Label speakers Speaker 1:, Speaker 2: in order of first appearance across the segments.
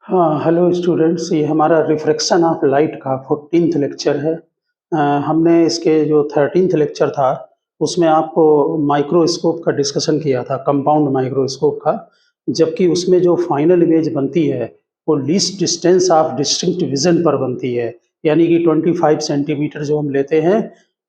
Speaker 1: हाँ, hello students, ये हमारा रिफ्रैक्शन ऑफ लाइट का 14th लेक्चर है। हमने इसके जो 13th लेक्चर था उसमें आपको माइक्रोस्कोप का डिस्कशन किया था, कंपाउंड माइक्रोस्कोप का। जबकि उसमें जो फाइनल इमेज बनती है वो least distance of distinct vision पर बनती है, यानी कि 25 सेंटीमीटर जो हम लेते हैं,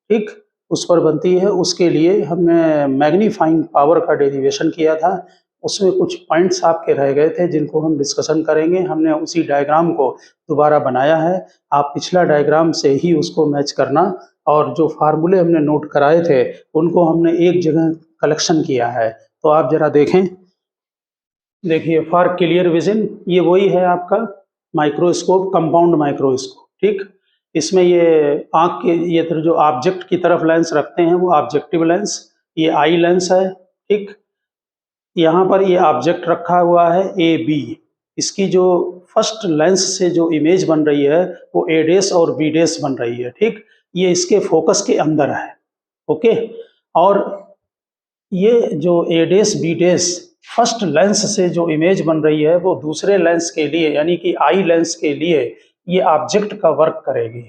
Speaker 1: ठीक, उस पर बनती है। उसके लिए हमने मैग्नीफाइंग पावर का डेरिवेशन किया था। उसमें कुछ पॉइंट्स आपके रह गए थे जिनको हम डिस्कशन करेंगे। हमने उसी डायग्राम को दोबारा बनाया है। आप पिछला डायग्राम से ही उसको मैच करना, और जो फार्मूले हमने नोट कराए थे उनको हमने एक जगह कलेक्शन किया है। तो आप जरा देखें, देखिए, फॉर क्लियर विजन ये वही है आपका माइक्रोस्कोप, कंपाउंड माइक्रोस्कोप, ठीक। इसमें ये आँख के ये जो ऑब्जेक्ट की तरफ लेंस रखते हैं वो ऑब्जेक्टिव लेंस, ये आई लेंस है, ठीक। यहाँ पर ये ऑब्जेक्ट रखा हुआ है ए बी। इसकी जो फर्स्ट लेंस से जो इमेज बन रही है वो ए डेस और बी डेस बन रही है, ठीक। ये इसके फोकस के अंदर है, ओके। और ये जो ए डेस बी डेस फर्स्ट लेंस से जो इमेज बन रही है वो दूसरे लेंस के लिए, यानी कि आई लेंस के लिए, ये ऑब्जेक्ट का वर्क करेगी।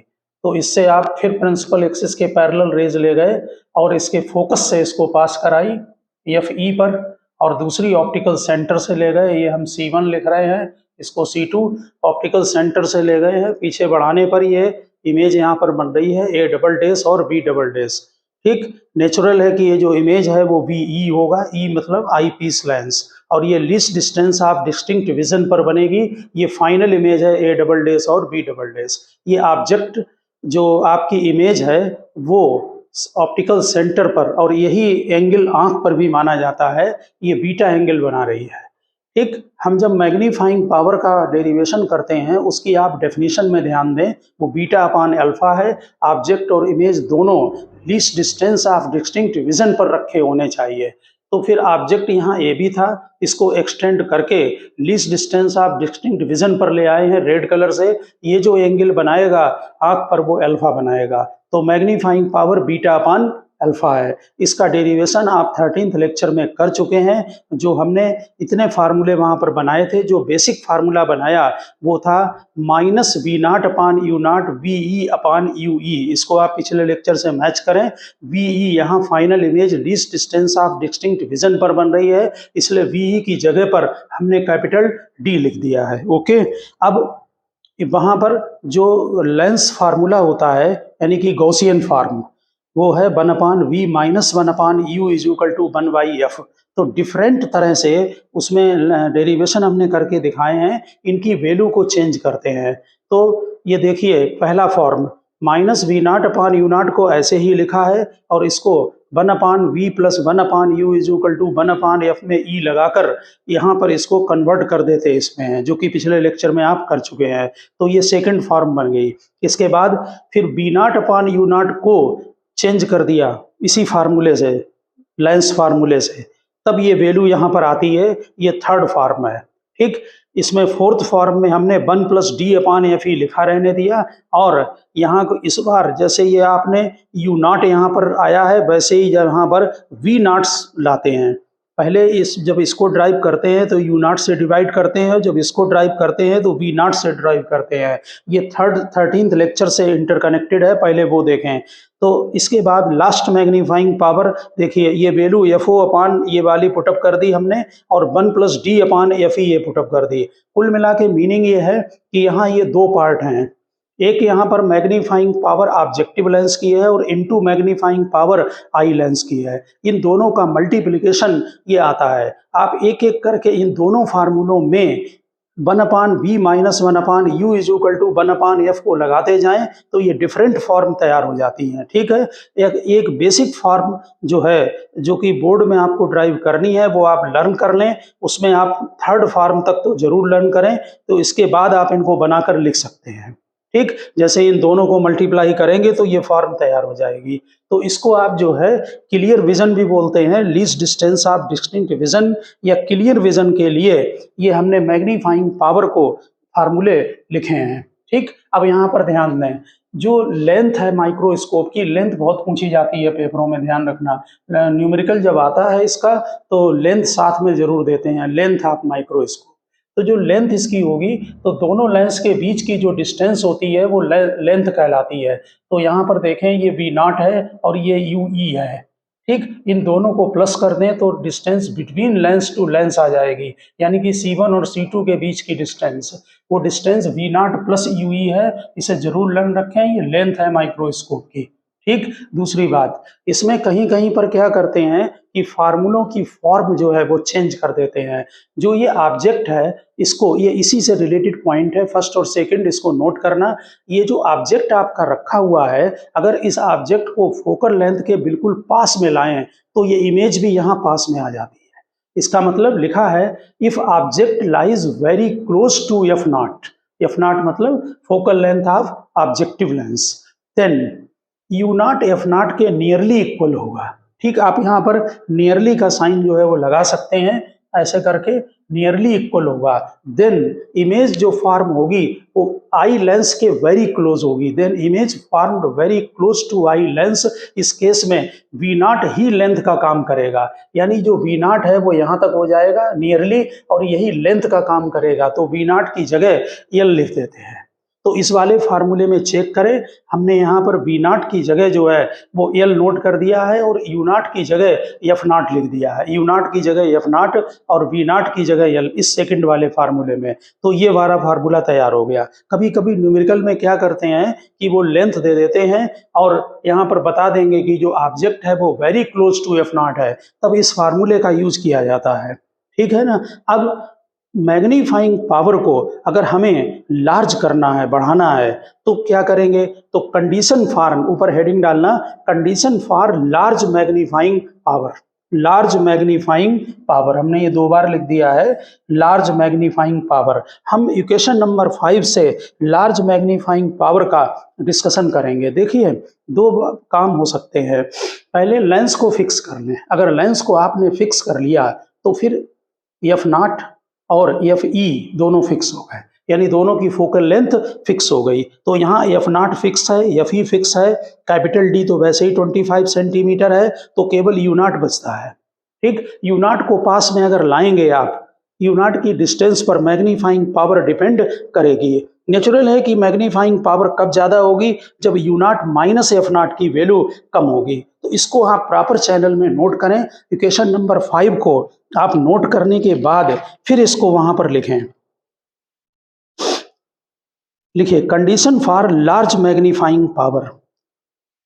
Speaker 1: तो इससे आप फिर प्रिंसिपल एक्सिस के पैरेलल रेज ले गए और इसके फोकस से इसको पास कराई एफ ई पर, और दूसरी ऑप्टिकल सेंटर से ले गए, ये हम C1 लिख रहे हैं, इसको C2 ऑप्टिकल सेंटर से ले गए हैं। पीछे बढ़ाने पर ये इमेज यहाँ पर बन रही है ए डबल डेस और बी डबल डेस, ठीक। नेचुरल है कि ये जो इमेज है वो बी ई होगा, ई मतलब आई पीस लेंस, और ये least distance of distinct vision पर बनेगी। ये फाइनल इमेज है ए डबल डेस और बी डबल डेस। ये ऑब्जेक्ट जो आपकी इमेज है वो ऑप्टिकल सेंटर पर, और यही एंगल आंख पर भी माना जाता है, ये बीटा एंगल बना रही है, ठीक। हम जब मैग्नीफाइंग पावर का डेरिवेशन करते हैं उसकी आप डेफिनेशन में ध्यान दें, वो बीटा अपान अल्फा है। ऑब्जेक्ट और इमेज दोनों least distance of distinct vision पर रखे होने चाहिए। तो फिर ऑब्जेक्ट यहाँ ए बी था, इसको एक्सटेंड करके least distance of distinct vision पर ले आए हैं रेड कलर से। ये जो एंगल बनाएगा आंख पर वो अल्फा बनाएगा। तो magnifying power beta upon alpha है। इसका डेरिवेशन आप 13th लेक्चर में कर चुके हैं। जो हमने इतने फार्मूले वहाँ पर बनाए थे, जो बेसिक फार्मूला बनाया वो था minus we naught upon you naught v e upon u e. इसको आप पिछले लेक्चर से मैच करें। वी ई यहाँ final image least distance of distinct vision पर बन रही है, इसलिए वी ई की जगह पर हमने कैपिटल डी लिख दिया है, ओके। अब वहाँ पर जो लेंस फार्मूला होता है, यानी कि गॉसियन फार्म, वो है 1/v minus 1/u is equal to 1/f। तो डिफरेंट तरह से उसमें डेरिवेशन हमने करके दिखाए हैं, इनकी वैल्यू को चेंज करते हैं। तो ये देखिए, पहला form minus we naught upon you naught को ऐसे ही लिखा है, और इसको 1/v plus 1/u is equal to 1/f में ई लगाकर यहाँ पर इसको कन्वर्ट कर देते इसमें, जो कि पिछले लेक्चर में आप कर चुके हैं। तो ये सेकंड फॉर्म बन गई। इसके बाद फिर B naught upon you naught को चेंज कर दिया इसी फार्मूले से, लेंस फार्मूले से, तब ये वैल्यू यहाँ पर आती है। ये थर्ड फॉर्म है, ठीक। इसमें फोर्थ फॉर्म में हमने 1 प्लस डी अपान एफ ई लिखा रहने दिया, और यहाँ को इस बार जैसे ये आपने यू नाट यहाँ पर आया है, वैसे ही जब यहाँ पर वी नाट्स लाते हैं। पहले जब इसको ड्राइव करते हैं तो यू नाट से डिवाइड करते हैं, जब इसको ड्राइव करते हैं तो वी नाट से ड्राइव करते हैं। ये 13th लेक्चर से इंटरकनेक्टेड है, पहले वो देखें। तो इसके बाद लास्ट मैग्नीफाइंग पावर देखिए, ये वैल्यू एफ ओ अपान ये वाली पुटअप कर दी हमने, और 1 प्लस डी अपान एफ ई ये पुटअप कर दी। कुल मिला के मीनिंग ये है कि यहाँ ये दो पार्ट हैं। एक यहाँ पर मैग्नीफाइंग पावर ऑब्जेक्टिव लेंस की है और into magnifying power eye lens की है। इन दोनों का मल्टीप्लिकेशन ये आता है। आप एक एक करके इन दोनों फार्मूलों में 1/v minus 1/u is equal to 1/f को लगाते जाएं तो ये डिफरेंट फॉर्म तैयार हो जाती हैं, ठीक है। एक बेसिक फॉर्म जो है, जो कि बोर्ड में आपको ड्राइव करनी है, वो आप लर्न कर लें। उसमें आप थर्ड फॉर्म तक तो जरूर लर्न करें, तो इसके बाद आप इनको बनाकर लिख सकते हैं, ठीक। जैसे इन दोनों को मल्टीप्लाई करेंगे तो ये फॉर्म तैयार हो जाएगी। तो इसको आप जो है क्लियर विजन भी बोलते हैं, least distance of distinct vision या क्लियर विजन के लिए ये हमने मैग्नीफाइंग पावर को फार्मूले लिखे हैं, ठीक। अब यहाँ पर ध्यान दें, जो लेंथ है माइक्रोस्कोप की, लेंथ बहुत पूछी जाती है पेपरों में, ध्यान रखना। न्यूमेरिकल जब आता है इसका तो लेंथ साथ में जरूर देते हैं, लेंथ ऑफ माइक्रोस्कोप। तो जो लेंथ इसकी होगी, तो दोनों लेंस के बीच की जो डिस्टेंस होती है वो लेंथ कहलाती है। तो यहाँ पर देखें, ये V0 है और ये UE है, ठीक। इन दोनों को प्लस कर दें तो distance between lens to lens आ जाएगी, यानी कि C1 और C2 के बीच की डिस्टेंस, वो डिस्टेंस V0 प्लस UE है। इसे जरूर लर्न रखें, ये लेंथ है माइक्रोस्कोप की, ठीक। दूसरी बात, इसमें कहीं कहीं पर क्या करते हैं कि फार्मूलों की फॉर्म जो है वो चेंज कर देते हैं। जो ये ऑब्जेक्ट है, इसको, ये इसी से रिलेटेड पॉइंट है, फर्स्ट और सेकंड, इसको नोट करना। ये जो ऑब्जेक्ट आपका रखा हुआ है, अगर इस ऑब्जेक्ट को फोकल लेंथ के बिल्कुल पास में लाएं तो ये इमेज भी यहाँ पास में आ जाती है। इसका मतलब लिखा है, if object lies very close to F0, F0 मतलब focal length of objective lens, then U0 F0 के नियरली इक्वल होगा, ठीक। आप यहाँ पर नियरली का साइन जो है वो लगा सकते हैं, ऐसे करके नियरली इक्वल होगा। देन इमेज जो फॉर्म होगी वो आई लेंस के वेरी क्लोज होगी, then image formed very close to eye lens. इस केस में V0 ही लेंथ का काम करेगा, यानी जो V0 है वो यहाँ तक हो जाएगा नियरली, और यही लेंथ का काम करेगा। तो V0 की जगह L लिख देते हैं। तो इस वाले फार्मूले में चेक करें, हमने यहाँ पर V0 की जगह जो है वो L नोट कर दिया है और U0 की जगह F0 लिख दिया है। U0 की जगह F0 और V0 की जगह L, इस सेकंड वाले फार्मूले में। तो ये वाला फार्मूला तैयार हो गया। कभी कभी न्यूमेरिकल में क्या करते हैं कि वो लेंथ दे देते हैं और यहाँ पर बता देंगे कि जो ऑब्जेक्ट है वो वेरी क्लोज टू F0 है, तब इस फार्मूले का यूज किया जाता है, ठीक है ना। अब मैग्नीफाइंग पावर को अगर हमें लार्ज करना है, बढ़ाना है, तो क्या करेंगे, तो कंडीशन फॉर, ऊपर हेडिंग डालना, condition for large magnifying power. Large magnifying power हमने ये 2 बार लिख दिया है, लार्ज मैग्नीफाइंग पावर। हम इक्वेशन नंबर 5 से लार्ज मैग्नीफाइंग पावर का डिस्कशन करेंगे। देखिए, 2 काम हो सकते हैं। पहले लेंस को फिक्स कर लें। अगर लेंस को आपने फिक्स कर लिया तो फिर F0 और FE दोनों फिक्स हो गए, यानी दोनों की फोकल लेंथ फिक्स हो गई। तो यहाँ F0 फिक्स है, FE फिक्स है, कैपिटल D तो वैसे ही 25 सेंटीमीटर है, तो केवल U0 बचता है, ठीक। U0 को पास में अगर लाएंगे आप, U0 की डिस्टेंस पर मैग्नीफाइंग पावर डिपेंड करेगी। नेचुरल है कि मैग्नीफाइंग पावर कब ज़्यादा होगी, जब U0 माइनस F0 की वैल्यू कम होगी। तो इसको आप प्रॉपर चैनल में नोट करें। इक्वेशन नंबर 5 को आप नोट करने के बाद फिर इसको वहां पर लिखें। लिखिए, condition for large magnifying power,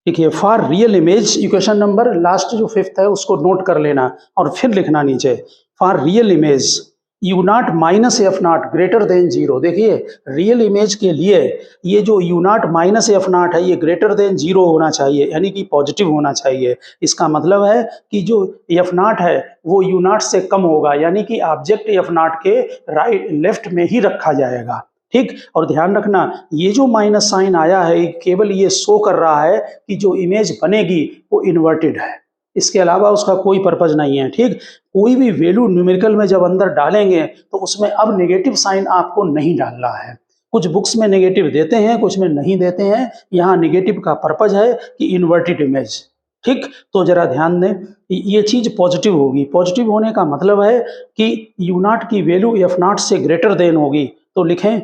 Speaker 1: लिखिए for real image, equation number last जो 5th है उसको नोट कर लेना और फिर लिखना नीचे, for real image U0 minus F0 greater than 0। देखिए, रियल इमेज के लिए ये जो U0 माइनस F0 है ये ग्रेटर देन 0 होना चाहिए, यानी कि पॉजिटिव होना चाहिए। इसका मतलब है कि जो F0 है वो U0 से कम होगा, यानी कि ऑब्जेक्ट F0 के राइट लेफ्ट में ही रखा जाएगा, ठीक। और ध्यान रखना, ये जो माइनस साइन आया है केवल ये शो कर रहा है कि जो इमेज बनेगी वो इन्वर्टेड है, इसके अलावा उसका कोई पर्पज नहीं है, ठीक। कोई भी वैल्यू न्यूमेरिकल में जब अंदर डालेंगे तो उसमें अब नेगेटिव साइन आपको नहीं डालना है। कुछ बुक्स में नेगेटिव देते हैं, कुछ में नहीं देते हैं। यहाँ नेगेटिव का पर्पज है कि इन्वर्टेड इमेज, ठीक। तो जरा ध्यान दें, ये चीज पॉजिटिव होगी। पॉजिटिव होने का मतलब है कि U0 की वैल्यू F0 से ग्रेटर देन होगी। तो लिखें,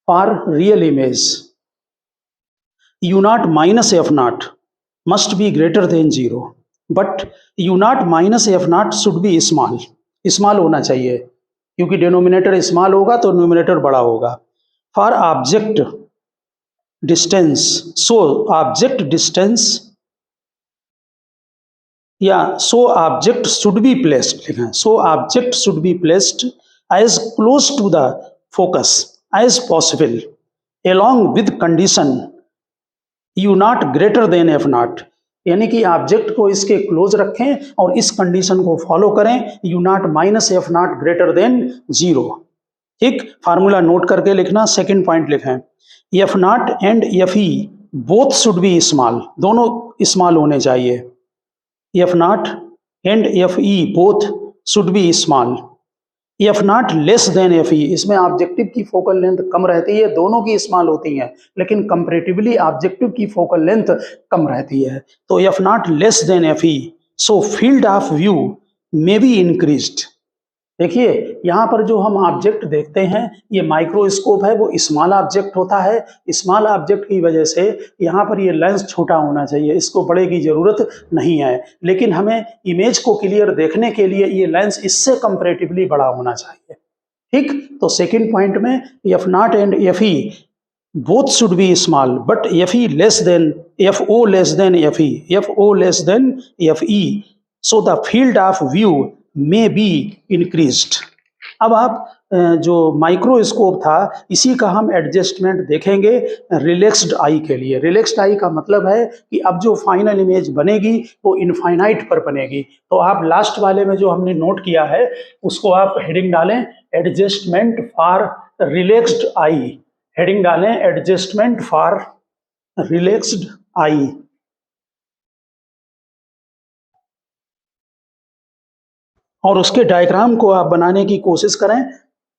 Speaker 1: for real image U0 minus F0 must be greater than 0, but U0 minus F0 should be small, small होना चाहिए, क्योंकि डिनोमिनेटर स्मॉल होगा तो न्यूमिनेटर बड़ा होगा। For object distance, so object distance या so object should be placed, लिखा है, so object should be placed as close to the focus as possible along with condition U0 greater than F0, यानी कि object को इसके close रखें और इस कंडीशन को फॉलो करें, U0 minus F0 greater than 0, ठीक। फार्मूला नोट करके लिखना। सेकंड पॉइंट लिखें, F0 and FE both should be small, दोनों स्मॉल होने चाहिए। F0 and FE both should be small. F not less than F E, इसमें objective की focal length कम रहती है, दोनों की स्मॉल होती हैं लेकिन कंपैरेटिवली ऑब्जेक्टिव की फोकल लेंथ कम रहती है। तो F not less than F E, so field of view may be increased. देखिए यहाँ पर जो हम ऑब्जेक्ट देखते हैं ये माइक्रोस्कोप है, वो स्मॉल ऑब्जेक्ट होता है। स्मॉल ऑब्जेक्ट की वजह से यहाँ पर ये लेंस छोटा होना चाहिए, इसको बड़े की जरूरत नहीं है, लेकिन हमें इमेज को क्लियर देखने के लिए ये लेंस इससे कंपैरेटिवली बड़ा होना चाहिए। ठीक, तो सेकंड पॉइंट में F not and F E both should be small, but fe less than fo less than fe, fo less than fe, so the field of view may be increased। अब आप जो microscope था इसी का हम adjustment देखेंगे relaxed आई के लिए। रिलैक्स्ड आई का मतलब है कि अब जो फाइनल इमेज बनेगी वो इनफाइनाइट पर बनेगी। तो आप लास्ट वाले में जो हमने नोट किया है उसको आप हेडिंग डालें adjustment for relaxed I, heading डालें एडजस्टमेंट फॉर रिलैक्स्ड आई। और उसके डायग्राम को आप बनाने की कोशिश करें।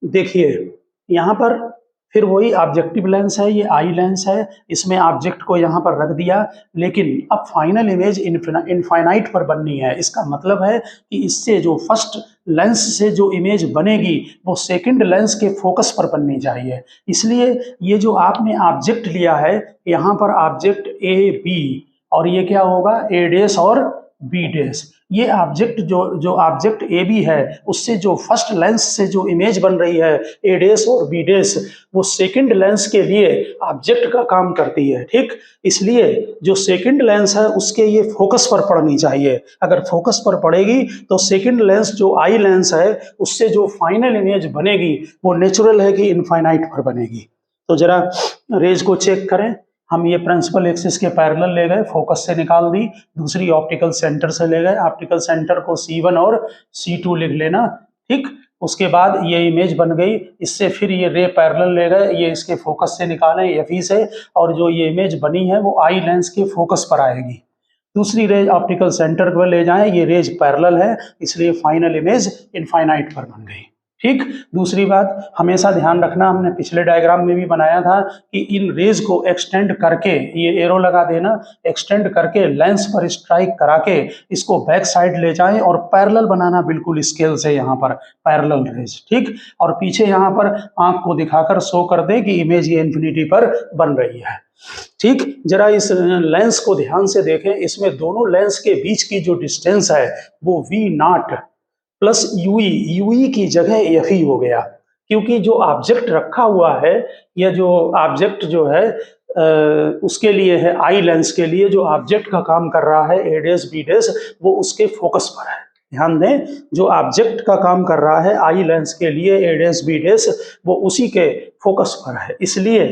Speaker 1: देखिए यहाँ पर फिर वही ऑब्जेक्टिव लेंस है, ये आई लेंस है, इसमें ऑब्जेक्ट को यहाँ पर रख दिया, लेकिन अब फाइनल इमेज इनफाइनाइट पर बननी है। इसका मतलब है कि इससे जो फर्स्ट लेंस से जो इमेज बनेगी वो सेकंड लेंस के फोकस पर बननी चाहिए। इसलिए ये जो आपने ऑब्जेक्ट लिया है यहाँ पर ऑब्जेक्ट ए बी, और ये क्या होगा ए डैश और बी डैश, ये ऑब्जेक्ट जो ऑब्जेक्ट ए बी है उससे जो फर्स्ट लेंस से जो इमेज बन रही है ए डैश और बी डैश, वो सेकंड लेंस के लिए ऑब्जेक्ट का काम करती है। ठीक, इसलिए जो सेकंड लेंस है उसके ये फोकस पर पड़नी चाहिए। अगर फोकस पर पड़ेगी तो सेकंड लेंस जो आई लेंस है उससे जो फाइनल इमेज बनेगी वो नेचुरल है कि इनफाइनाइट पर बनेगी। तो जरा रेज को चेक करें। हम ये प्रिंसिपल एक्सिस के पैरेलल ले गए, फोकस से निकाल दी, दूसरी ऑप्टिकल सेंटर से ले गए, ऑप्टिकल सेंटर को C1 और C2 लिख लेना। ठीक, उसके बाद ये इमेज बन गई, इससे फिर ये रे पैरेलल ले गए, ये इसके फोकस से निकालें एफई से, और जो ये इमेज बनी है वो आई लेंस के फोकस पर आएगी। दूसरी रेज ऑप्टिकल सेंटर पर ले जाएं, ये रेज पैरेलल है इसलिए फाइनल इमेज इनफाइनाइट पर बन गई। ठीक, दूसरी बात हमेशा ध्यान रखना, हमने पिछले डायग्राम में भी बनाया था कि इन रेज को एक्सटेंड करके, ये एरो लगा देना, एक्सटेंड करके लेंस पर स्ट्राइक करा के इसको बैक साइड ले जाएं और पैरेलल बनाना बिल्कुल स्केल से, यहाँ पर पैरेलल रेज। ठीक, और पीछे यहाँ पर आंख को दिखाकर शो कर दे कि इमेज ये इन्फिनिटी पर बन रही है। ठीक, जरा इस लेंस को ध्यान से देखें, इसमें दोनों लेंस के बीच की जो डिस्टेंस है वो v naught plus u e, u e की जगह एफई हो गया, क्योंकि जो ऑब्जेक्ट रखा हुआ है या जो ऑब्जेक्ट जो है उसके लिए है, आई लेंस के लिए जो ऑब्जेक्ट का काम कर रहा है ए डैश बी डैश, वो उसके फोकस पर है। ध्यान दें, जो ऑब्जेक्ट का काम कर रहा है आई लेंस के लिए ए डैश बी डैश, वो उसी के फोकस पर है, इसलिए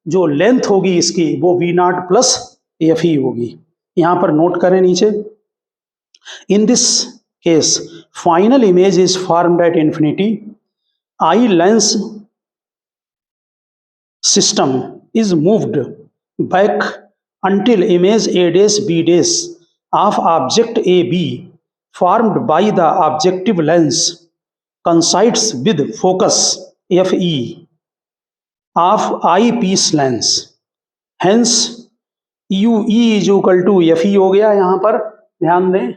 Speaker 1: जो लेंथ होगी इसकी वो वी नॉट प्लस एफई होगी। यहाँ पर नोट करें नीचे, in this case final image is formed at infinity, eye lens system is moved back until image a dash b dash of object ab formed by the objective lens coincides with focus fe of eyepiece lens, hence ue is equal to fe हो गया। यहाँ पर ध्यान दें,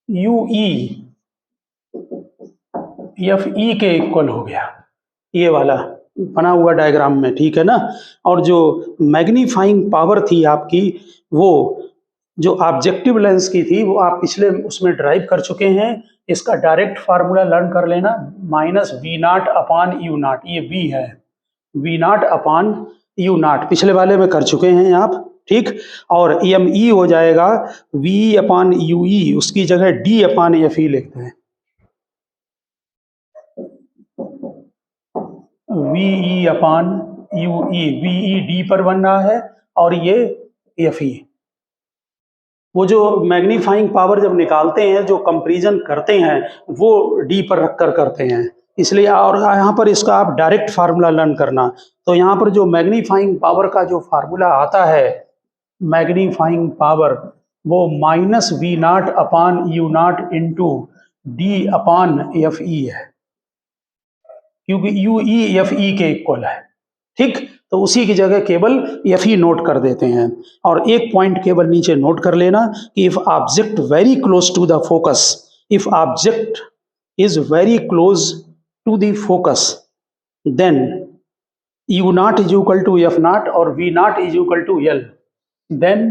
Speaker 1: UE FE के equal हो गया, ये वाला बना हुआ डायग्राम में। ठीक है ना, और जो मैग्नीफाइंग पावर थी आपकी, वो जो ऑब्जेक्टिव लेंस की थी वो आप पिछले उसमें ड्राइव कर चुके हैं। इसका डायरेक्ट फार्मूला लर्न कर लेना, minus v naught upon u naught, ये वी है, v naught upon u naught पिछले वाले में कर चुके हैं आप। ठीक, और एम ई हो जाएगा वी अपॉन यू ई, उसकी जगह डी अपॉन एफ ई लिखते हैं, V E upon you E, V E D पर बन रहा है और ये एफ ई। वो जो मैग्नीफाइंग पावर जब निकालते हैं, जो कंपैरिजन करते हैं, वो डी पर रखकर करते हैं, इसलिए। और यहाँ पर इसका आप डायरेक्ट फार्मूला लर्न करना, तो यहाँ पर जो मैग्नीफाइंग पावर का जो फार्मूला आता है, मैग्नीफाइंग पावर, वो minus v naught upon u naught into d upon f e है। क्योंकि यू ई एफ ई के इक्वल है, ठीक। तो उसी की जगह केवल एफ ई नोट कर देते हैं। और एक पॉइंट केवल नीचे नोट कर लेना कि if object very close to the focus, if object is very close to the focus, then u naught is equal to f naught और v naught is equal to l, then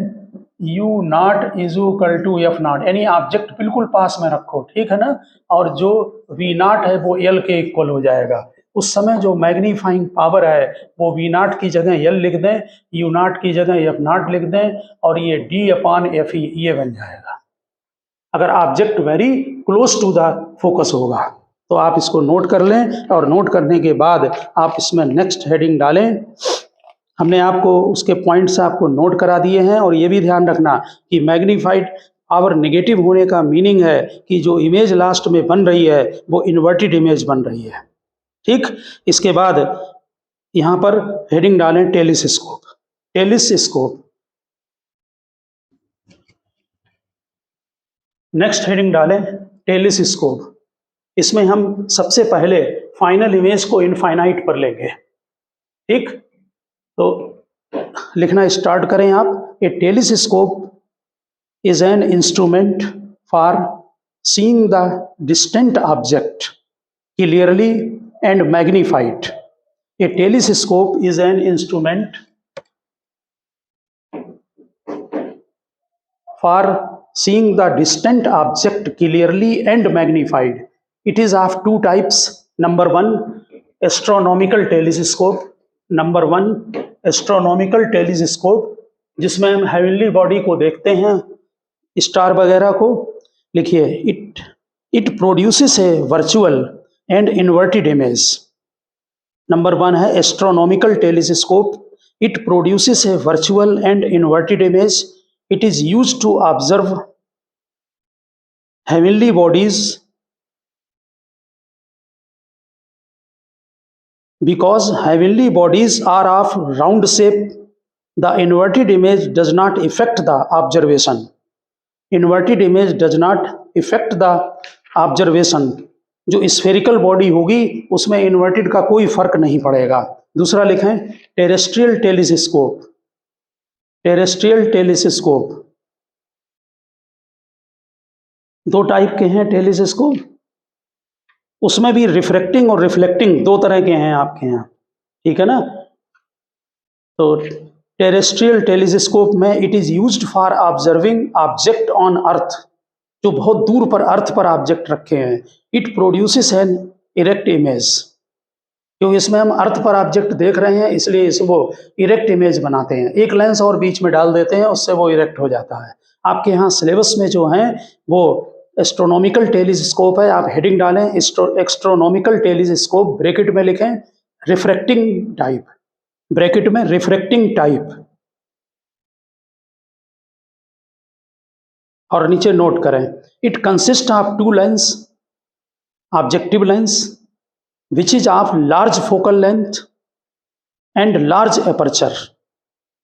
Speaker 1: u naught is equal to f naught, यानी object बिल्कुल पास में रखो, ठीक है ना, और जो v naught है वो l के इक्वल हो जाएगा। उस समय जो मैग्नीफाइंग पावर है वो v naught की जगह l लिख दें, u naught की जगह f naught लिख दें, और ये d अपॉन f e ये बन जाएगा अगर object very close to the focus होगा। तो आप इसको नोट कर लें, और नोट करने के बाद आप इसमें नेक्स्ट हेडिंग डालें। हमने आपको उसके पॉइंट्स आपको नोट करा दिए हैं, और ये भी ध्यान रखना कि मैग्नीफाइड पावर नेगेटिव होने का मीनिंग है कि जो इमेज लास्ट में बन रही है वो इन्वर्टेड इमेज बन रही है, ठीक। इसके बाद यहाँ पर हेडिंग डालें टेलिस्कोप, टेलिस्कोप। नेक्स्ट हेडिंग डालें टेलिस्कोप। इसमें हम सबसे पहले फाइनल इमेज को इनफाइनाइट पर लेंगे, ठीक। तो लिखना स्टार्ट करें आप। A telescope is an instrument for seeing the distant object clearly and magnified. A telescope is an instrument for seeing the distant object clearly and magnified. It is of two types. Number one, astronomical telescope. Number one, astronomical telescope, जिसमें हम heavenly body को देखते हैं, star वगैरह को। लिखिए, it produces a virtual and inverted image. Number one है astronomical telescope. It produces a virtual and inverted image. It is used to observe heavenly bodies because heavenly bodies are of round shape. The inverted image does not affect the observation. Inverted image does not affect the observation. जो spherical body होगी उसमें inverted का कोई फर्क नहीं पड़ेगा। दूसरा लिखें टेरेस्ट्रियल टेलिस्कोप। टेरेस्ट्रियल टेलिस्कोप दो टाइप के हैं टेलिस्कोप, उसमें भी रिफ्रैक्टिंग और रिफ्लेक्टिंग दो तरह के हैं आपके यहाँ, ठीक है ना। तो टेरेस्ट्रियल टेलिस्कोप में it is used for observing object on earth, जो बहुत दूर पर अर्थ पर ऑब्जेक्ट रखे हैं। It produces N erect image, क्योंकि इसमें हम अर्थ पर ऑब्जेक्ट देख रहे हैं इसलिए इस वो इरेक्ट इमेज बनाते हैं। एक लेंस और बीच में डाल देते हैं, उससे वो इरेक्ट हो जाता है। आपके यहाँ सिलेबस में जो हैं वो एस्ट्रोनॉमिकल टेलिस्कोप है, आप हेडिंग डालें एस्ट्रोनॉमिकल टेलिस्कोप, ब्रैकेट में लिखें रिफ्रैक्टिंग टाइप, ब्रैकेट में रिफ्रैक्टिंग टाइप, और नीचे नोट करें it consist of two lens, objective lens which is of large focal length and large aperture.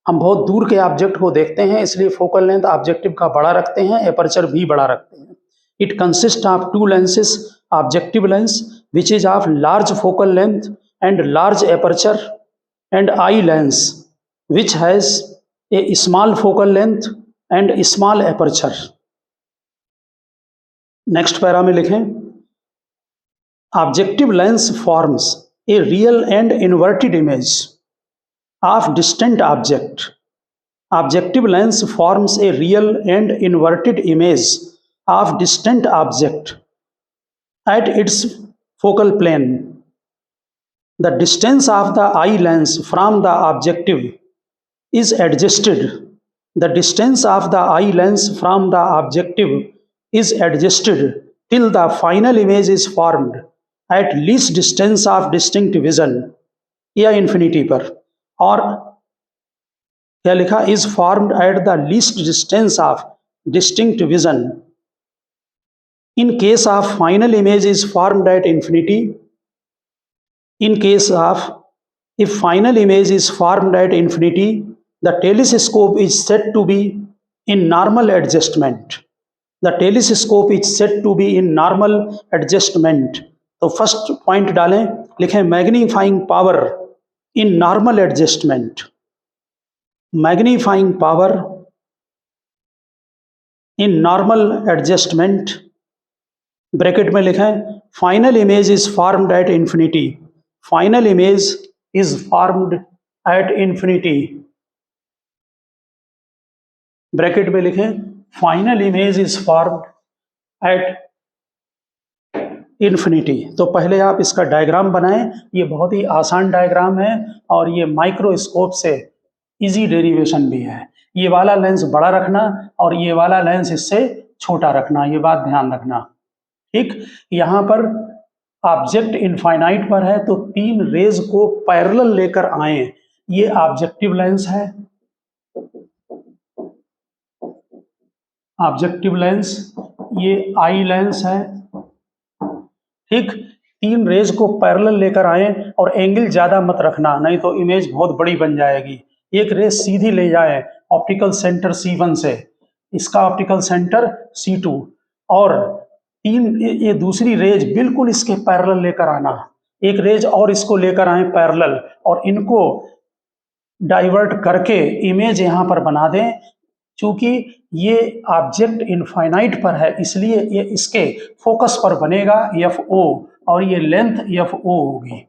Speaker 1: हम बहुत दूर के ऑब्जेक्ट को देखते हैं इसलिए फोकल लेंथ ऑब्जेक्टिव का बड़ा रखते हैं, एपर्चर भी बड़ा रखते हैं। It consist of to lenses, objective lens which is of large focal length and large aperture, and eye lens which has a small focal length and small aperture. Next para में लिखें objective lens forms a real and inverted image of distant object. Objective lens forms a real and inverted image of distant object at its focal plane. The distance of the eye lens from the objective is adjusted. The distance of the eye lens from the objective is adjusted till the final image is formed at least distance of distinct vision, या infinity पर, और क्या लिखा is formed at the least distance of distinct vision. In case of final image is formed at infinity, in case of if final image is formed at infinity, the telescope is said to be in normal adjustment. The telescope is said to be in normal adjustment. तो first point डालें लिखें magnifying power in normal adjustment, magnifying power in normal adjustment, bracket में लिखें final image is formed at infinity, final image is formed at infinity, bracket में लिखें final image is formed at infinity. तो पहले आप इसका डायग्राम बनाएं, ये बहुत ही आसान डायग्राम है और ये माइक्रोस्कोप से इजी डेरिवेशन भी है। ये वाला लेंस बड़ा रखना और ये वाला लेंस इससे छोटा रखना, ये बात ध्यान रखना, ठीक। यहाँ पर ऑब्जेक्ट इनफाइनाइट पर है तो तीन रेज को पैरेलल लेकर आए, ये ऑब्जेक्टिव लेंस है, ऑब्जेक्टिव लेंस, ये आई लेंस है, ठीक। तीन रेज को पैरेलल लेकर आए और एंगल ज्यादा मत रखना, नहीं तो इमेज बहुत बड़ी बन जाएगी। एक रेज सीधी ले जाए ऑप्टिकल सेंटर C1 से, इसका ऑप्टिकल सेंटर C2, और तीन ये दूसरी रेज बिल्कुल इसके पैरेलल लेकर आना, एक रेज और इसको लेकर आए पैरेलल और इनको डाइवर्ट करके इमेज यहाँ पर बना दें। चूंकि ये ऑब्जेक्ट इनफाइनाइट पर है इसलिए ये इसके फोकस पर बनेगा FO और ये लेंथ FO होगी,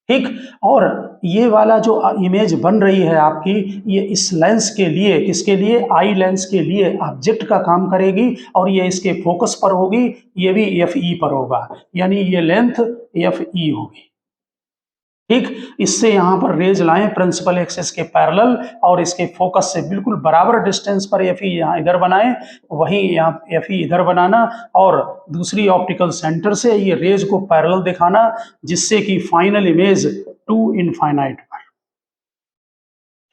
Speaker 1: ठीक। और ये वाला जो इमेज बन रही है आपकी, ये इस लेंस के लिए, किसके लिए, आई लेंस के लिए ऑब्जेक्ट का काम करेगी और ये इसके फोकस पर होगी, ये भी FE पर होगा, यानी ये लेंथ FE होगी, ठीक। इससे यहाँ पर रेज लाएं प्रिंसिपल एक्सिस के पैरेलल और इसके फोकस से बिल्कुल बराबर डिस्टेंस पर FE यहाँ इधर बनाएं, वहीं यहाँ FE इधर बनाना और दूसरी ऑप्टिकल सेंटर से ये रेज को पैरेलल दिखाना, जिससे कि फाइनल इमेज टू इनफाइनाइट पर,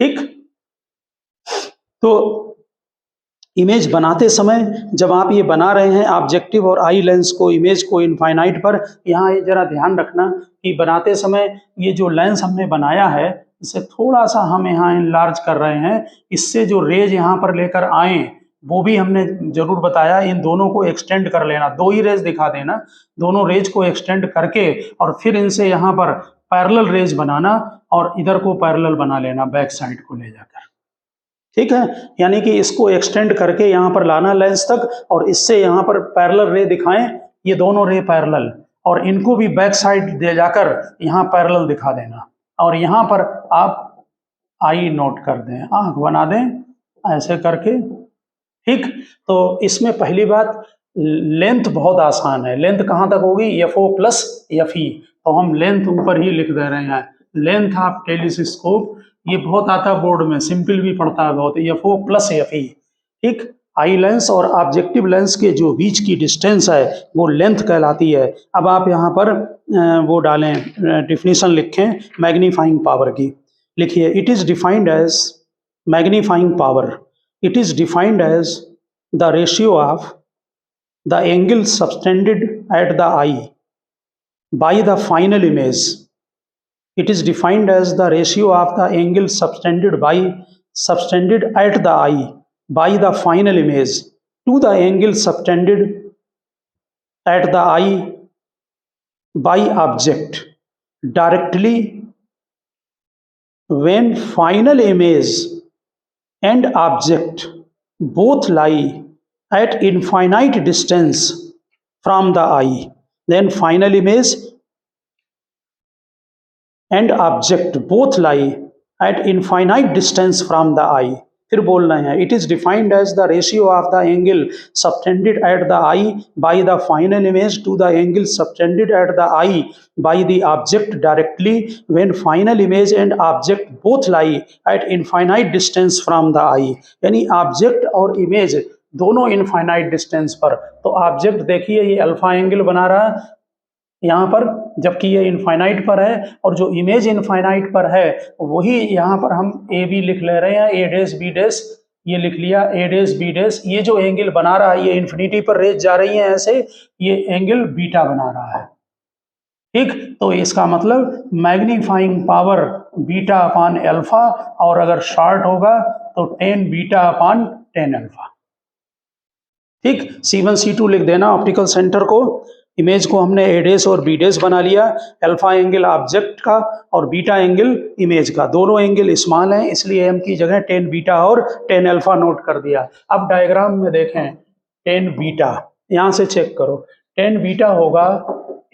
Speaker 1: ठीक। तो इमेज बनाते समय जब आप ये बना रहे हैं ऑब्जेक्टिव और आई लेंस को, इमेज को इनफाइनाइट पर, यहाँ जरा ध्यान रखना कि बनाते समय ये जो लेंस हमने बनाया है इसे थोड़ा सा हम यहाँ इनलार्ज कर रहे हैं, इससे जो रेज यहाँ पर लेकर आए वो भी हमने जरूर बताया, इन दोनों को एक्सटेंड कर लेना, दो ही रेज दिखा देना, दोनों रेज को एक्सटेंड करके और फिर इनसे यहाँ पर पैरेलल रेज बनाना और इधर को पैरेलल बना लेना बैक साइड को ले जाकर, ठीक है। यानी कि इसको एक्सटेंड करके यहाँ पर लाना लेंस तक और इससे यहाँ पर पैरेलल रे दिखाएं, ये दोनों रे पैरेलल, और इनको भी बैक साइड दे जाकर यहाँ पैरेलल दिखा देना और यहाँ पर आप आई नोट कर दें, आंख बना दें ऐसे करके, ठीक। तो इसमें पहली बात, लेंथ बहुत आसान है, लेंथ कहाँ तक होगी, FO प्लस FE, तो हम लेंथ ऊपर ही लिख दे रहे हैं, लेंथ ऑफ टेलीस्कोप, ये बहुत आता है बोर्ड में, सिंपल भी पड़ता है बहुत, FO प्लस FE, ठीक। आई लेंस और ऑब्जेक्टिव लेंस के जो बीच की डिस्टेंस है वो लेंथ कहलाती है। अब आप यहाँ पर वो डालें, डिफिनीशन लिखें मैग्नीफाइंग पावर की, लिखिए it is defined as magnifying power, it is defined as the ratio of the angle subtended at the eye by the final image, it is defined as the ratio of the angle subtended at the eye by the final image to the angle subtended at the eye by object directly when final image and object both lie at infinite distance from the eye, then final image and object both lie at infinite distance from the eye। फिर बोलना है, it is defined as the ratio of the angle subtended at the eye by the final image to the angle subtended at the eye by the object directly when final image and object both lie at infinite distance from the eye। यानी object और image दोनों infinite distance पर, तो object देखिए ये alpha angle बना रहा है यहाँ पर, जबकि ये इनफाइनाइट पर है, और जो इमेज इनफाइनाइट पर है वही यहाँ पर हम AB लिख ले रहे हैं, A डैश B डैश, ये लिख लिया A डैश B डैश, ये जो एंगल बना रहा है ये इन्फिनिटी पर रेज जा रही है ऐसे, ये एंगल बीटा बना रहा है, ठीक। तो इसका मतलब magnifying power beta upon alpha, और अगर शॉर्ट होगा तो 10 बीटा अपान 10 अल्फा, ठीक। C1 C2 लिख देना ऑप्टिकल सेंटर को, इमेज को हमने ए डैश और बी डैश बना लिया। अल्फा एंगल ऑब्जेक्ट का और बीटा एंगल इमेज का, दोनों एंगल स्मॉल हैं, इसलिए एम की जगह 10 बीटा और 10 अल्फा नोट कर दिया। अब डायग्राम में देखें 10 बीटा, यहाँ से चेक करो, 10 बीटा होगा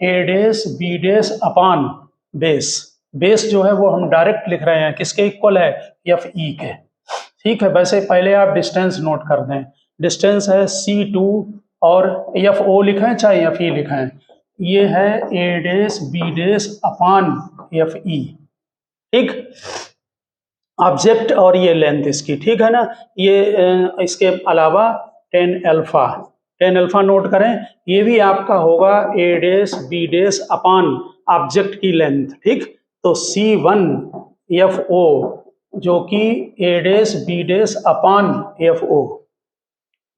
Speaker 1: A dash B dash upon base. Base जो है वो हम डायरेक्ट लिख रहे हैं, किसके इक्वल है, एफ ई के। ठीक है, वैसे पहले आप डिस्टेंस नोट कर दें, डिस्टेंस है C2 और एफ ओ लिखें चाहे एफ ई लिखें, ये है A dash B dash upon F E. ठीक, ऑब्जेक्ट और ये लेंथ इसकी, ठीक है ना। ये इसके अलावा 10 अल्फा, 10 अल्फा नोट करें, ये भी आपका होगा A dash B dash upon object की लेंथ। ठीक, तो C1 एफ ओ जो कि A dash B dash upon F O,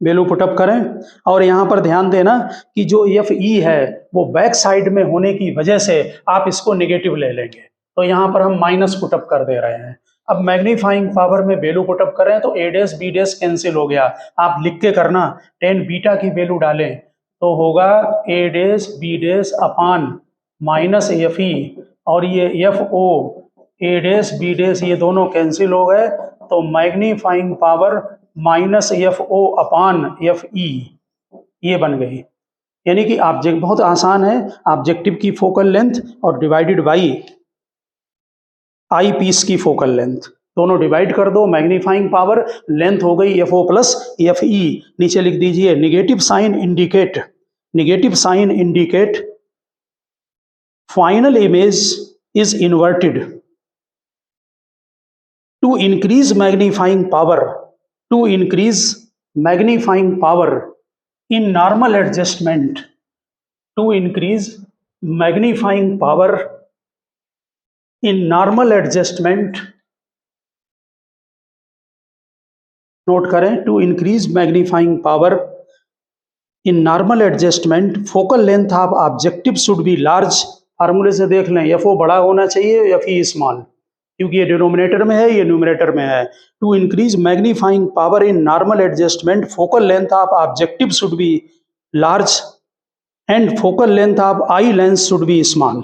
Speaker 1: value put up करें। और यहाँ पर ध्यान देना कि जो एफ ई है वो बैक साइड में होने की वजह से आप इसको नेगेटिव ले लेंगे, तो यहाँ पर हम माइनस पुटअप कर दे रहे हैं। अब मैग्नीफाइंग पावर में वैल्यू पुटअप करें तो A dash B dash cancel हो गया, आप लिख के करना, 10 बीटा की वैल्यू डालें तो होगा A dash B dash upon minus F E, और ये F O A dash B dash ये दोनों कैंसिल हो गए, तो magnifying power minus F O upon F E ये बन गई। यानी कि ऑब्जेक्ट बहुत आसान है, ऑब्जेक्टिव की फोकल लेंथ और डिवाइडेड बाई आई पीस की फोकल लेंथ, दोनों डिवाइड कर दो, मैग्नीफाइंग पावर लेंथ हो गई f o plus f e. नीचे लिख दीजिए negative sign indicate, negative sign indicate final image is inverted to increase magnifying power, to increase magnifying power in normal adjustment, to increase magnifying power in normal adjustment, note करें, to increase magnifying power in normal adjustment focal length of objective should be large। फार्मूले से देख लें, F O बड़ा होना चाहिए, F E small, क्योंकि ये डिनोमिनेटर में है, ये न्यूमरेटर में है। To increase magnifying power in normal adjustment focal length of objective should be large and focal length of eye lens should be small.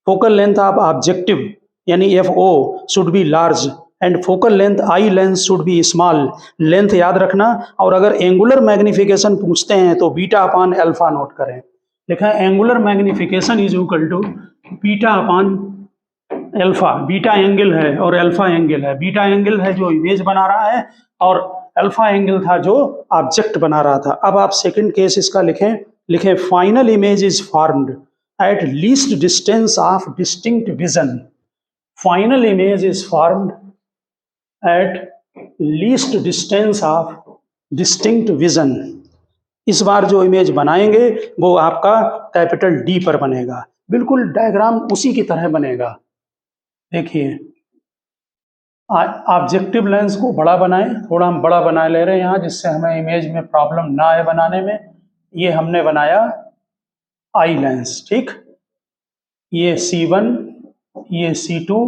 Speaker 1: Focal length of objective यानी F O should be large and focal length eye lens should be small. Length याद रखना, और अगर angular magnification पूछते हैं तो beta upon alpha note करें। लिखा है angular magnification is equal to beta upon alpha. Beta angle है और अल्फा एंगल है, बीटा एंगल है जो इमेज बना रहा है और अल्फा एंगल था जो ऑब्जेक्ट बना रहा था। अब आप सेकंड केस इसका लिखें, लिखें final image is formed at least distance of distinct vision. Final image is formed at least distance of distinct vision. इस बार जो इमेज बनाएंगे वो आपका कैपिटल डी पर बनेगा, बिल्कुल डायग्राम उसी की तरह बनेगा। देखिए ऑब्जेक्टिव लेंस को बड़ा बनाएं, थोड़ा हम बड़ा बना ले रहे हैं यहाँ जिससे हमें इमेज में प्रॉब्लम ना आए बनाने में। ये हमने बनाया आई लेंस, ठीक, ये C1 ये C2,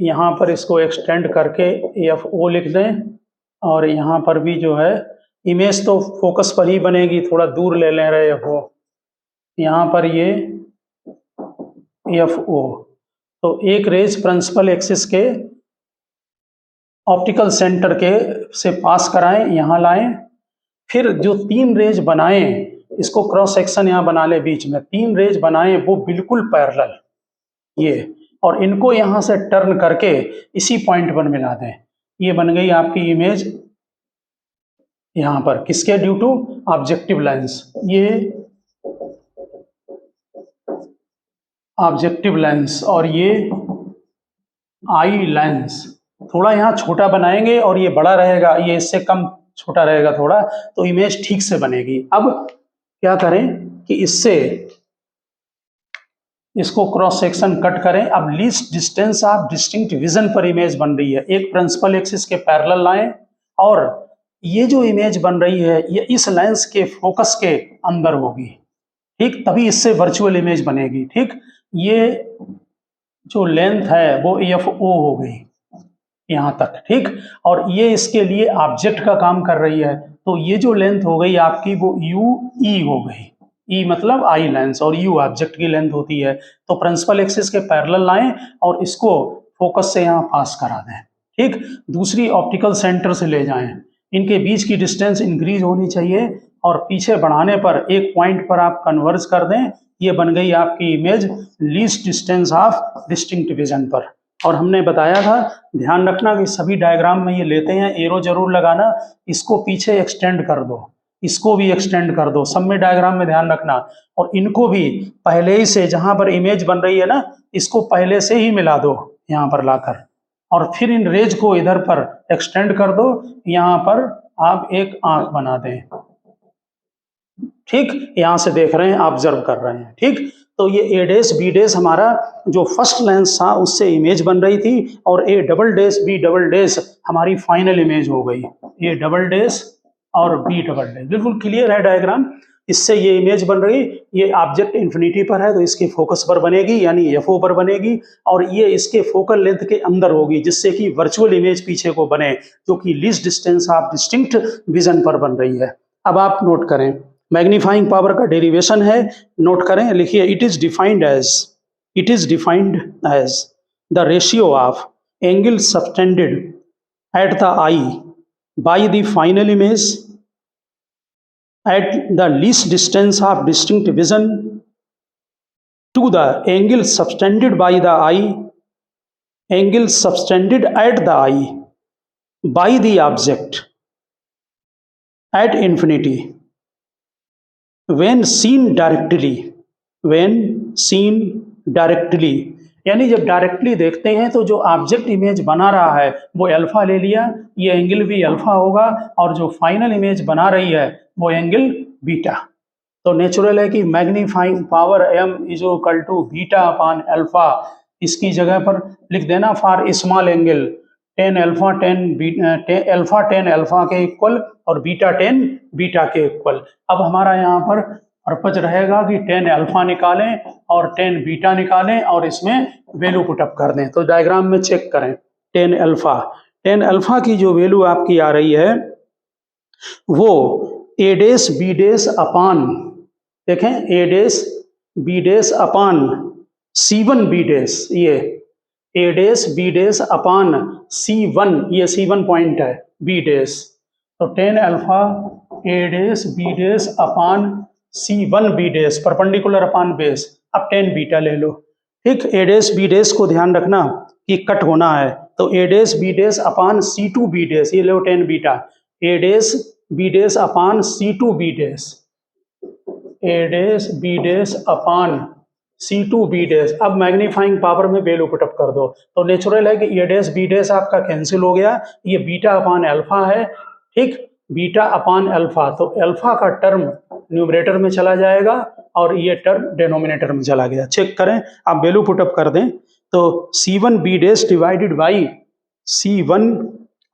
Speaker 1: यहाँ पर इसको एक्सटेंड करके एफ ओ लिख दें, और यहाँ पर भी जो है इमेज तो फोकस पर ही बनेगी, थोड़ा दूर ले ले रहे एफ ओ, यहाँ पर ये एफ ओ। तो एक रेज प्रिंसिपल एक्सिस के ऑप्टिकल सेंटर के से पास कराएं, यहाँ लाएं, फिर जो 3 रेज बनाएं इसको क्रॉस सेक्शन यहाँ बना ले, बीच में 3 रेज बनाएं वो बिल्कुल पैरेलल ये, और इनको यहाँ से टर्न करके इसी पॉइंट पर मिला दें। ये बन गई आपकी इमेज यहाँ पर, किसके ड्यू टू ऑब्जेक्टिव लेंस। ये ऑब्जेक्टिव लेंस और ये आई लेंस, थोड़ा यहाँ छोटा बनाएंगे और ये बड़ा रहेगा, ये इससे कम छोटा रहेगा थोड़ा, तो इमेज ठीक से बनेगी। अब क्या करें कि इससे इसको क्रॉस सेक्शन कट करें। अब least distance of distinct vision पर इमेज बन रही है, एक प्रिंसिपल एक्सिस के पैरेलल लाएं, और ये जो इमेज बन रही है ये इस लेंस के फोकस के अंदर होगी, ठीक, तभी इससे वर्चुअल इमेज बनेगी। ठीक, ये जो लेंथ है वो एफ ओ हो गई यहाँ तक, ठीक, और ये इसके लिए ऑब्जेक्ट का काम कर रही है, तो ये जो लेंथ हो गई आपकी वो यू ई हो गई, ई मतलब आई लेंस और यू ऑब्जेक्ट की लेंथ होती है। तो प्रिंसिपल एक्सिस के पैरेलल लाएं और इसको फोकस से यहाँ पास करा दें। ठीक, दूसरी ऑप्टिकल सेंटर से ले जाएं, इनके बीच की डिस्टेंस इंक्रीज होनी चाहिए और पीछे बढ़ाने पर एक पॉइंट पर आप कन्वर्ज कर दें। ये बन गई आपकी image least distance of distinct vision पर। और हमने बताया था, ध्यान रखना कि सभी डायग्राम में ये लेते हैं, एरो जरूर लगाना, इसको पीछे एक्सटेंड कर दो, इसको भी एक्सटेंड कर दो, सब में डायग्राम में ध्यान रखना। और इनको भी पहले ही से, जहां पर इमेज बन रही है ना, इसको पहले से ही मिला दो यहाँ पर लाकर, और फिर इन रेज को इधर पर एक्सटेंड कर दो, यहाँ पर आप एक आंख बना दें। ठीक, यहां से देख रहे हैं, ऑब्जर्व कर रहे हैं। ठीक, तो ये ए डैश बी डैश हमारा जो फर्स्ट लेंस था उससे इमेज बन रही थी, और a double dash b double dash हमारी फाइनल इमेज हो गई। ए डबल डैश और बी डबल डैश, बिल्कुल क्लियर है डायग्राम, इससे ये इमेज बन रही। ये ऑब्जेक्ट इन्फिनिटी पर है तो इसके फोकस पर बनेगी, यानी एफओ पर बनेगी, और ये इसके फोकल लेंथ के अंदर होगी, जिससे कि वर्चुअल इमेज पीछे को बने, जो कि least distance of distinct vision पर बन रही है। अब आप नोट करें, मैग्नीफाइंग पावर का डेरिवेशन है, नोट करें, लिखिए, it is defined as the ratio of angle subtended at the eye by the final image at the least distance of distinct vision to the angle subtended by the eye, angle subtended at the eye by the object at infinity when seen directly, यानी जब directly देखते हैं तो जो object image बना रहा है वो अल्फा ले लिया, ये एंगल भी अल्फा होगा, और जो फाइनल इमेज बना रही है वो एंगल बीटा। तो नेचुरल है कि magnifying power m is equal to beta upon alpha, इसकी जगह पर लिख देना for small angle tan alpha tan alpha के इक्वल और बीटा 10 बीटा के इक्वल। अब हमारा यहाँ पर पर्पज रहेगा कि 10 अल्फा निकालें और 10 बीटा निकालें और इसमें वैल्यू पुटअप कर दें। तो डायग्राम में चेक करें, 10 अल्फा की जो वैल्यू आपकी आ रही है वो A dash B dash upon, देखें, A dash B dash upon C1 B dash, ये A dash B dash upon C1, ये C1 पॉइंट है, बी डैश, तो 10 alpha A dash B dash upon C1 B dash perpendicular upon base. अब 10 beta ले लो। ठीक, ए dash B dash को ध्यान रखना कि कट होना है, तो A dash B dash upon C2 B dash, ये लो 10 beta, A dash B dash upon C2 B dash, A dash B dash upon C2 B dash. अब मैग्नीफाइंग पावर में वैल्यू पुटअप कर दो, तो नेचुरल है कि ए डैश बी डैश आपका कैंसिल हो गया, ये बीटा अपान अल्फा है। ठीक, बीटा अपान अल्फा, तो अल्फा का टर्म न्यूमरेटर में चला जाएगा और ये टर्म डिनोमिनेटर में चला गया। चेक करें, आप वैल्यू पुटअप कर दें, तो C1 B dash divided by C1,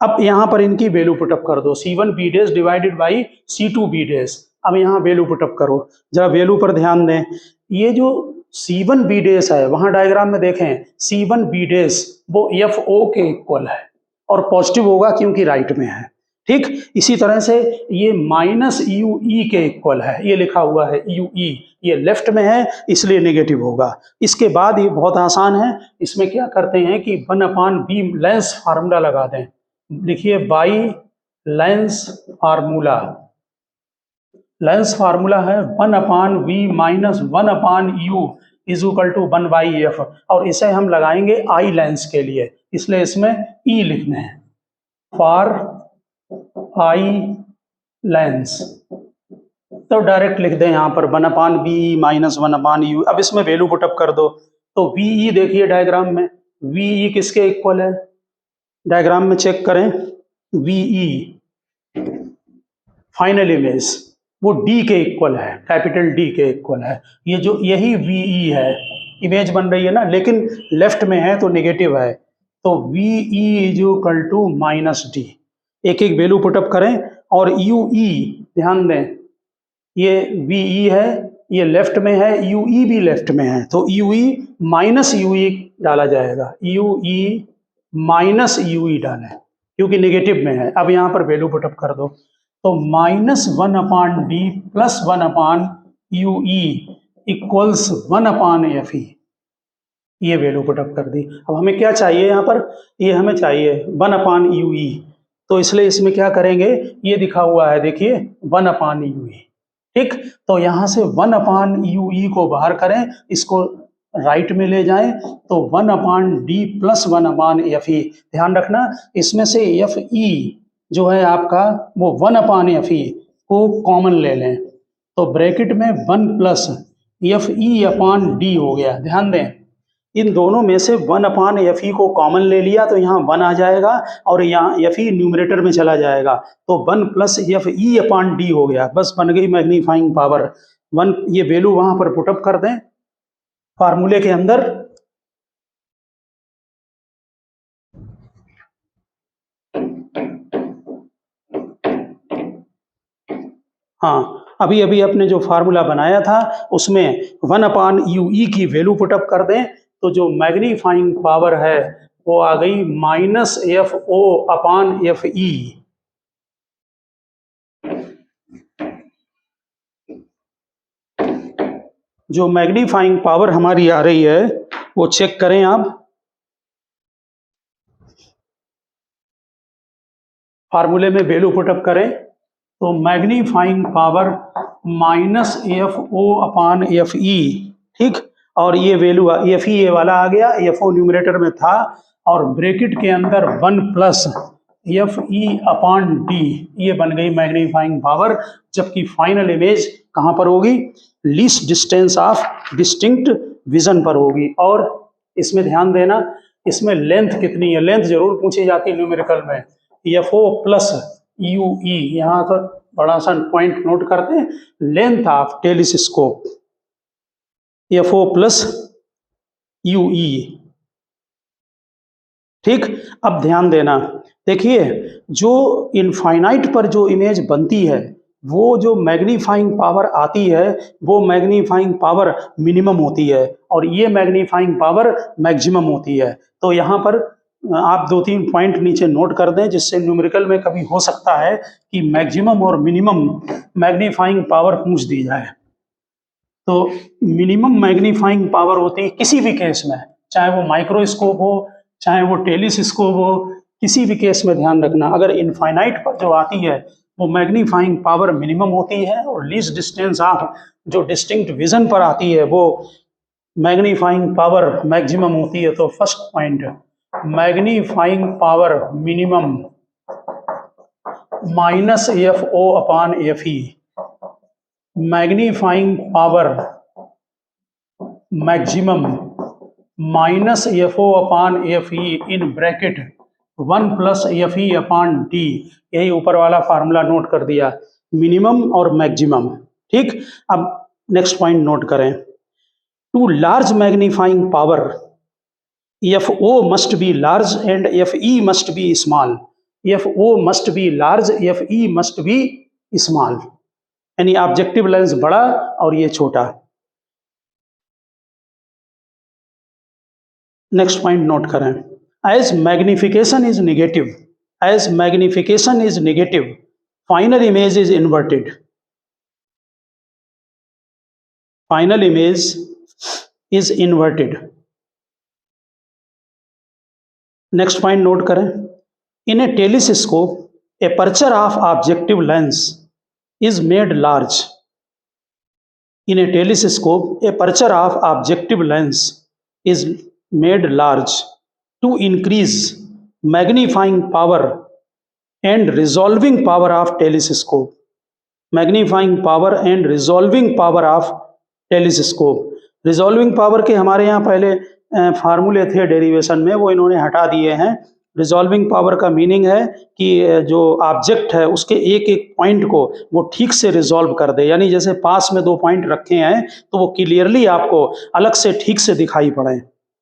Speaker 1: अब यहाँ पर इनकी वैल्यू पुटअप कर दो, C1 B dash divided by C2 B dash. अब यहाँ वैल्यू पुटअप करो, जरा वैल्यू पर ध्यान दें, ये जो C1 बी डैश है, वहाँ डायग्राम में देखें, C1 बी डैश वो FO के इक्वल है और पॉजिटिव होगा क्योंकि राइट में है। ठीक, इसी तरह से ये माइनस UE के इक्वल है, ये लिखा हुआ है UE, ये लेफ्ट में है इसलिए नेगेटिव होगा। इसके बाद ये बहुत आसान है, इसमें क्या करते हैं कि 1 अपान बी लेंस फार्मूला लगा दें, लिखिए by lens formula, lens formula है 1 upon V minus 1 upon U is equal to 1 by F, और इसे हम लगाएंगे आई लेंस के लिए, इसलिए इसमें E लिखना है, फॉर आई लेंस। तो डायरेक्ट लिख दें यहाँ पर 1 अपान बी माइनस 1 अपान यू। अब इसमें वैल्यू पुटअप कर दो, तो VE देखिए डायग्राम में, VE किसके इक्वल है, डायग्राम में चेक करें, VE फाइनल इमेज वो D के इक्वल है, कैपिटल D के इक्वल है। ये जो यही VE है, इमेज बन रही है ना, लेकिन लेफ्ट में है तो नेगेटिव है, तो VE is equal to minus D। एक एक वैल्यू पुटअप करें, और UE ध्यान दें, ये VE है, ये लेफ्ट में है, UE भी लेफ्ट में है, तो UE माइनस UE डाला जाएगा, UE माइनस UE डालें क्योंकि नेगेटिव में है। अब यहाँ पर वैल्यू पुटअप कर दो, तो -1 अपान D plus 1 upon u E equals 1/FE, ये वैल्यू पुटअप कर दी। अब हमें क्या चाहिए यहाँ पर, ये हमें चाहिए 1/UE, तो इसलिए इसमें क्या करेंगे, ये दिखा हुआ है देखिए 1/UE, ठीक। तो यहाँ से 1/UE को बाहर करें, इसको राइट में ले जाएं, तो 1/D + 1/FE। ध्यान रखना इसमें से FE जो है आपका वो 1/FE को कॉमन ले लें, तो ब्रैकेट में 1 + FE/D हो गया। ध्यान दें इन दोनों में से 1/FE को कॉमन ले लिया तो यहाँ 1 आ जाएगा और यहाँ FE न्यूमरेटर में चला जाएगा, तो 1 + FE/D हो गया, बस बन गई मैग्नीफाइंग पावर 1। ये वैल्यू वहां पर पुटअप कर दें फार्मूले के अंदर। हाँ, अभी अभी अपने जो फार्मूला बनाया था उसमें 1/UE की वैल्यू पुटअप कर दें, तो जो मैग्नीफाइंग पावर है वो आ गई -FO/FE। जो मैग्नीफाइंग पावर हमारी आ रही है वो चेक करें आप, फार्मूले में वैल्यू पुटअप करें तो मैग्नीफाइंग पावर -FO/FE, ठीक। और ये वैल्यू FE ये वाला आ गया, FO न्यूमरेटर में था, और ब्रैकेट के अंदर 1 + FE/D, ये बन गई मैग्नीफाइंग पावर। जबकि फाइनल इमेज कहाँ पर होगी, least distance of distinct vision पर होगी। और इसमें ध्यान देना, इसमें लेंथ कितनी है, लेंथ जरूर पूछी जाती है न्यूमेरिकल में। FO + UE, यहाँ पर बड़ा सा पॉइंट नोट करते हैं, length of telescope FO + UE, ठीक। अब ध्यान देना, देखिए जो इनफाइनाइट पर जो इमेज बनती है वो जो मैग्नीफाइंग पावर आती है वो मैग्नीफाइंग पावर मिनिमम होती है और ये मैग्नीफाइंग पावर मैक्सिमम होती है। तो यहाँ पर आप 2-3 पॉइंट नीचे नोट कर दें, जिससे न्यूमेरिकल में कभी हो सकता है कि मैक्सिमम और मिनिमम मैग्नीफाइंग पावर पूछ दी जाए। तो मिनिमम मैग्नीफाइंग पावर होती है किसी भी केस में, चाहे वो माइक्रोस्कोप हो चाहे वो टेलीस्कोप हो, किसी भी केस में ध्यान रखना, अगर इनफाइनाइट पर जो आती है वो मैग्नीफाइंग पावर मिनिमम होती है और लीस्ट डिस्टेंस ऑफ जो डिस्टिंक्ट विजन पर आती है वो मैग्नीफाइंग पावर मैक्सिमम होती है। तो first point, magnifying power minimum -FO/FE, magnifying power maximum -FO/FE in bracket 1 + FE/D। यही ऊपर वाला फार्मूला नोट कर दिया, मिनिमम और मैक्सिमम, ठीक। अब नेक्स्ट पॉइंट नोट करें, to large magnifying power FO must be large and FE must be small, FO must be large, FE must be small, यानी ऑब्जेक्टिव लेंस बड़ा और ये छोटा। नेक्स्ट पॉइंट नोट करें, as magnification is negative, as magnification is negative final image is inverted, final image is inverted. Next point note करें, in a telescope aperture of objective lens is made large, in a telescope aperture of objective lens is made large to increase magnifying power and resolving power of telescope, magnifying power and resolving power of telescope। resolving power के हमारे यहाँ पहले फार्मूले थे derivation में, वो इन्होंने हटा दिए हैं। रिजॉल्विंग पावर का मीनिंग है कि जो ऑब्जेक्ट है उसके एक एक पॉइंट को वो ठीक से रिजॉल्व कर दे, यानी जैसे पास में 2 पॉइंट रखे हैं तो वो क्लियरली आपको अलग से ठीक से दिखाई पड़े,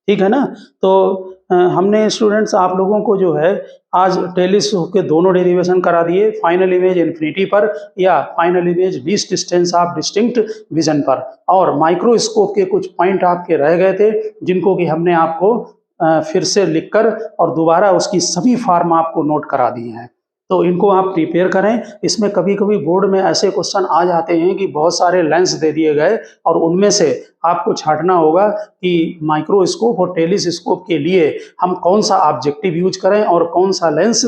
Speaker 1: ठीक है ना। तो हमने स्टूडेंट्स आप लोगों को जो है आज टेलीस्कोप के दोनों डेरिवेशन करा दिए, फाइनल इमेज इन्फिनिटी पर या final image least distance of distinct vision पर, और माइक्रोस्कोप के कुछ पॉइंट आपके रह गए थे जिनको कि हमने आपको फिर से लिखकर और दोबारा उसकी सभी फॉर्म आपको नोट करा दिए हैं। तो इनको आप प्रिपेयर करें। इसमें कभी-कभी बोर्ड में ऐसे क्वेश्चन आ जाते हैं कि बहुत सारे लेंस दे दिए गए और उनमें से आपको छाँटना होगा कि माइक्रोस्कोप और टेलीस्कोप के लिए हम कौन-सा ऑब्जेक्टिव यूज़ करें और कौन-सा लेंस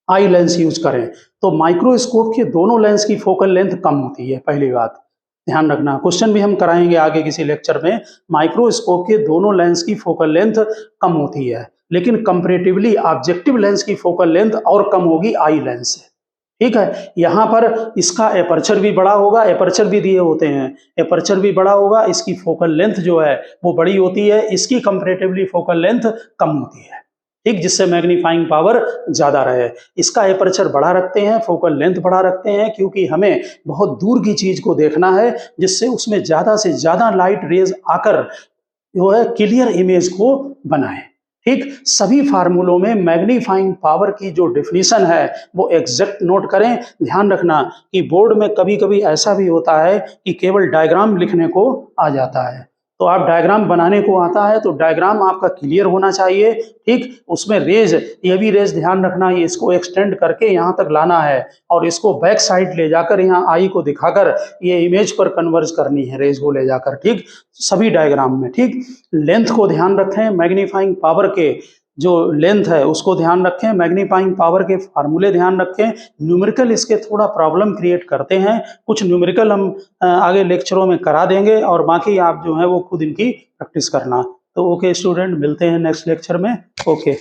Speaker 1: आई लेंस यूज़ करें। तो माइक्रोस्कोप के दोनों लेंस की फोकल लेंथ कम होती है, पहली बात ध्यान रखना। क्वेश्चन भी हम कराएँगे आगे किसी लेक्चर में। माइक्रोस्कोप के दोनों लेंस की फोकल लेंथ कम होती है, लेकिन कंपैरेटिवली ऑब्जेक्टिव लेंस की फोकल लेंथ और कम होगी आई लेंस से। ठीक है? यहाँ पर इसका एपर्चर भी बड़ा होगा, एपर्चर भी दिए होते हैं। एपर्चर भी बड़ा होगा, इसकी फोकल लेंथ जो है वो बड़ी होती है, इसकी कंपैरेटिवली फोकल लेंथ कम होती है। ठीक, जिससे मैग्नीफाइंग पावर ज़्यादा रहे। इसका एपर्चर बड़ा रखते हैं, फोकल लेंथ बड़ा रखते हैं, क्योंकि हमें बहुत दूर की चीज़ को देखना है, जिससे उसमें ज़्यादा से ज़्यादा लाइट रेज़ आकर जो है क्लियर इमेज को बनाए। ठीक, सभी फार्मूलों में मैग्नीफाइंग पावर की जो डेफिनेशन है वो एग्जैक्ट नोट करें। ध्यान रखना कि बोर्ड में कभी-कभी ऐसा भी होता है कि केवल डायग्राम लिखने को आ जाता है, तो आप डायग्राम बनाने को आता है तो डायग्राम आपका क्लियर होना चाहिए। ठीक, उसमें रेज, ये भी रेज ध्यान रखना, ये इसको एक्सटेंड करके यहाँ तक लाना है और इसको बैक साइड ले जाकर यहाँ आई को दिखाकर ये इमेज पर कन्वर्ज करनी है रेज को ले जाकर। ठीक, सभी डायग्राम में। ठीक, लेंथ को ध्यान रखें, मैग्नीफाइंग पावर के जो लेंथ है उसको ध्यान रखें, मैग्नीफाइंग पावर के फार्मूले ध्यान रखें। न्यूमेरिकल इसके थोड़ा प्रॉब्लम क्रिएट करते हैं, कुछ न्यूमेरिकल हम आगे लेक्चरों में करा देंगे और बाकी आप जो है वो खुद इनकी प्रैक्टिस करना। तो ओके स्टूडेंट, मिलते हैं नेक्स्ट लेक्चर में। ओके।